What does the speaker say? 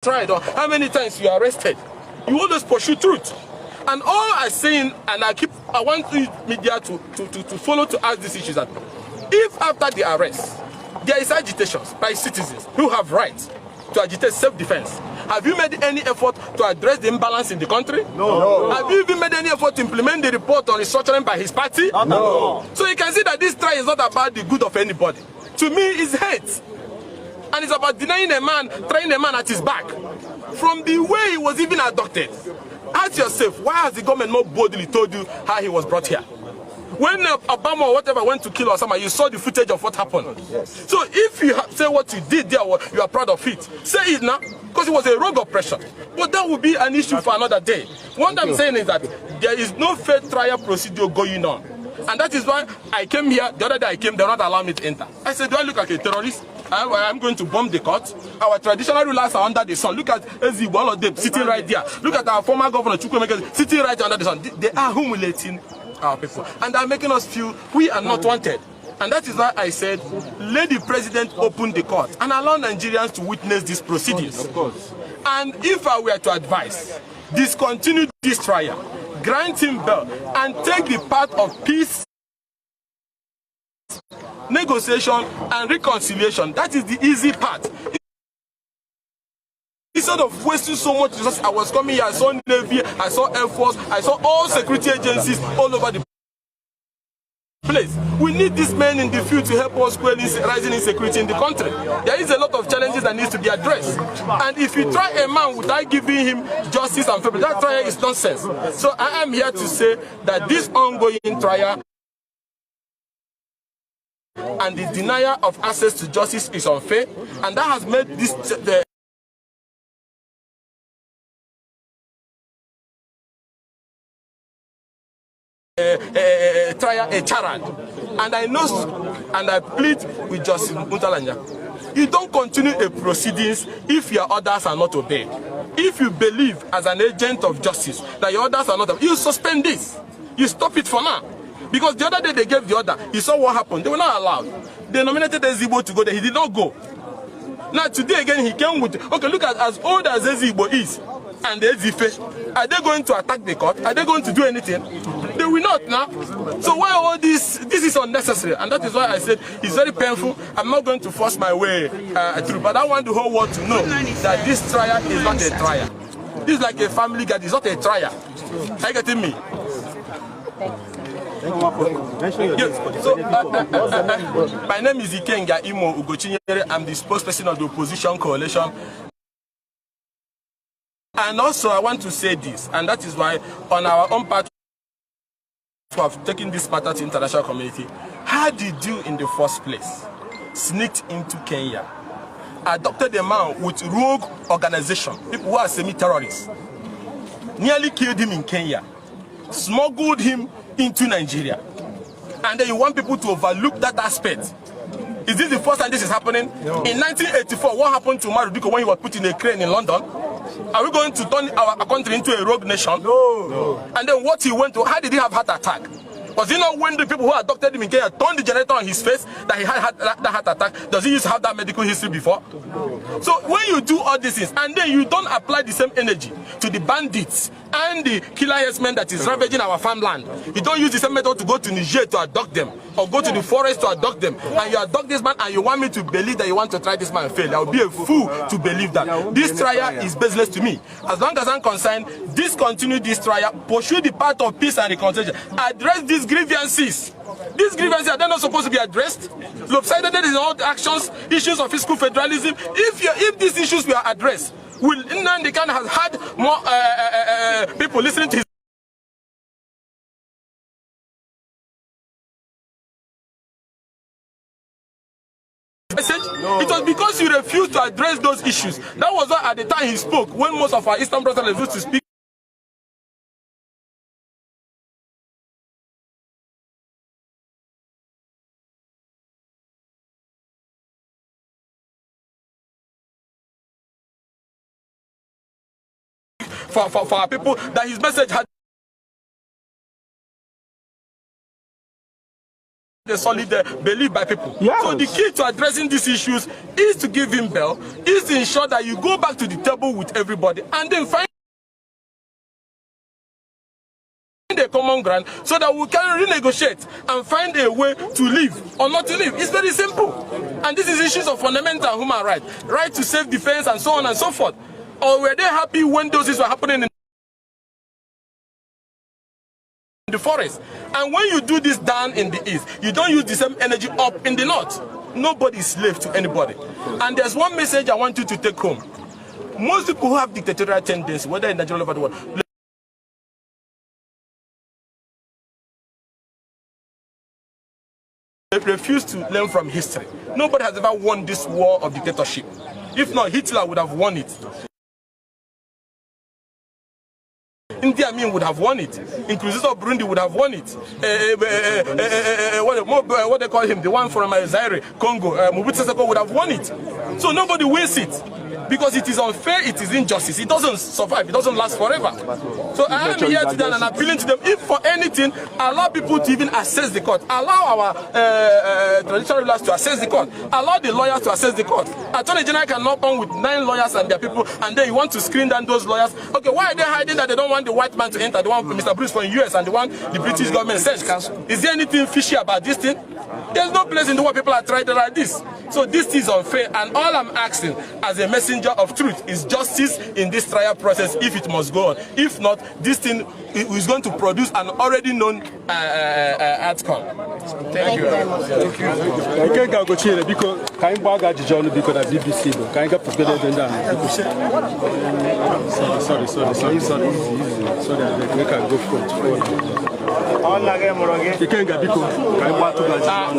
tried or how many times you are arrested. You always pursue truth. And all I'm saying, and I want the media to follow to ask these issues, that if after the arrest, there is agitations by citizens who have rights to agitate self-defense, have you made any effort to address the imbalance in the country? No. Have you even made any effort to implement the report on restructuring by his party? No. So you can see that this trial is not about the good of anybody. To me, it's hate. And it's about denying a man, trying a man at his back. From the way he was even abducted. Ask yourself, why has the government not boldly told you how he was brought here? When Obama or whatever went to kill Osama, you saw the footage of what happened. Yes. So if you say what you did there, you are proud of it, say it now, because it was a rogue oppression. But that would be an issue for another day. What I'm saying is that there is no fair trial procedure going on. And that is why I came here, the other day I came, they not allow me to enter. I said, do I look like a terrorist? I'm going to bomb the court. Our traditional rulers are under the sun. Look at Ezigbo, all of them sitting right there. Look at our former governor, Chukwuemeka, sitting right under the sun. They are humiliating our people. And they are making us feel we are not wanted. And that is why I said, let the president open the court and allow Nigerians to witness these proceedings. Of course. And if I were to advise, discontinue this trial, grant him bail, and take the path of peace, negotiation, and reconciliation. That is the easy part. Instead of wasting so much resources, I was coming here, I saw Navy, I saw Air Force, I saw all security agencies all over the place. We need these men in the field to help us quell rising insecurity in the country. There is a lot of challenges that needs to be addressed. And if you try a man without giving him justice and fairness, that trial is nonsense. So I am here to say that this ongoing trial and the denial of access to justice is unfair, and that has made this trial a charade. And I know, and I plead with Justice Muntalanya, you don't continue a proceedings if your orders are not obeyed. If you believe as an agent of justice that your orders are not obeyed, you suspend this. You stop it for now. Because the other day they gave the order, you saw what happened. They were not allowed. They nominated Ezigbo to go there. He did not go. Now today again he came with, okay, look at as old as Ezigbo is and Ezife. Are they going to attack the court? Are they going to do anything? They will not now. So why all this? This is unnecessary. And that is why I said it's very painful. I'm not going to force my way through. But I want the whole world to know that this trial is not a trial. This is like a family guard. It's not a trial. Are you getting me? So, my name is Ikenga Imo Ugochinyere. I'm the spokesperson of the opposition coalition. And also I want to say this, and that is why on our own part we have taken this matter to international community. How did you in the first place sneaked into Kenya, adopted a man with rogue organization, people who are semi-terrorists, nearly killed him in Kenya, smuggled him into Nigeria, and then you want people to overlook that aspect? Is this the first time this is happening? No. In 1984, what happened to Maruduko when he was put in a crane in London? Are we going to turn our country into a rogue nation? No. And then what he went to, how did he have heart attack? Was it not when the people who adopted him in Kenya turned the generator on his face that he had that heart attack? Does he used to have that medical history before? No. So when you do all these things and then you don't apply the same energy to the bandits and the killer herdsmen that is ravaging our farmland, you don't use the same method to go to Niger to abduct them or go to the forest to abduct them, and you abduct this man and you want me to believe that you want to try this man and fail. I will be a fool to believe that. This trial is baseless to me. As long as I'm concerned, discontinue this trial, pursue the path of peace and reconciliation, address these grievances. These grievances are not supposed to be addressed. Lopsidedness in all actions, issues of fiscal federalism. If these issues were addressed, will Nnamdi Kanu has had more people listening to his message? No. It was because you refused to address those issues. That was why at the time he spoke, when most of our Eastern brothers refused to speak. For our people, that his message had the solid belief by people. Yes. So the key to addressing these issues is to give him bail, is to ensure that you go back to the table with everybody and then find a common ground so that we can renegotiate and find a way to live or not to live. It's very simple. And this is issues of fundamental human rights, right to self-defense and so on and so forth. Or were they happy when those things were happening in the forest? And when you do this down in the east, you don't use the same energy up in the north. Nobody is slave to anybody. And there's one message I want you to take home. Most people who have dictatorial tendencies, whether in Nigeria or over the world, they refuse to learn from history. Nobody has ever won this war of dictatorship. If not, Hitler would have won it. Idi Amin would have won it. Nkurunziza of Burundi would have won it. What they call him, the one from Zaire, Congo, Mobutu Sese Seko would have won it. So nobody wins it. Because it is unfair, it is injustice. It doesn't survive, it doesn't last forever. So I am here today and appealing to them, if for anything, allow people to even assess the court. Allow our traditional rulers to assess the court. Allow the lawyers to assess the court. Attorney General cannot come with 9 lawyers and their people, and then you want to screen down those lawyers. Okay, why are they hiding that they don't want the white man to enter, the one Mr. Bruce from US and the one the British government sent? Is there anything fishy about this thing? There's no place in the world people are trying to like this. So this is unfair, and all I'm asking as a messenger of truth is justice in this trial process if it must go on. If not, this thing is going to produce an already known outcome. Thank you very much. Thank you. You can't go to because can you bag at John because of BBC? Can you get prepared and down? Sorry. We can go forward. You can't get because can you bag to John?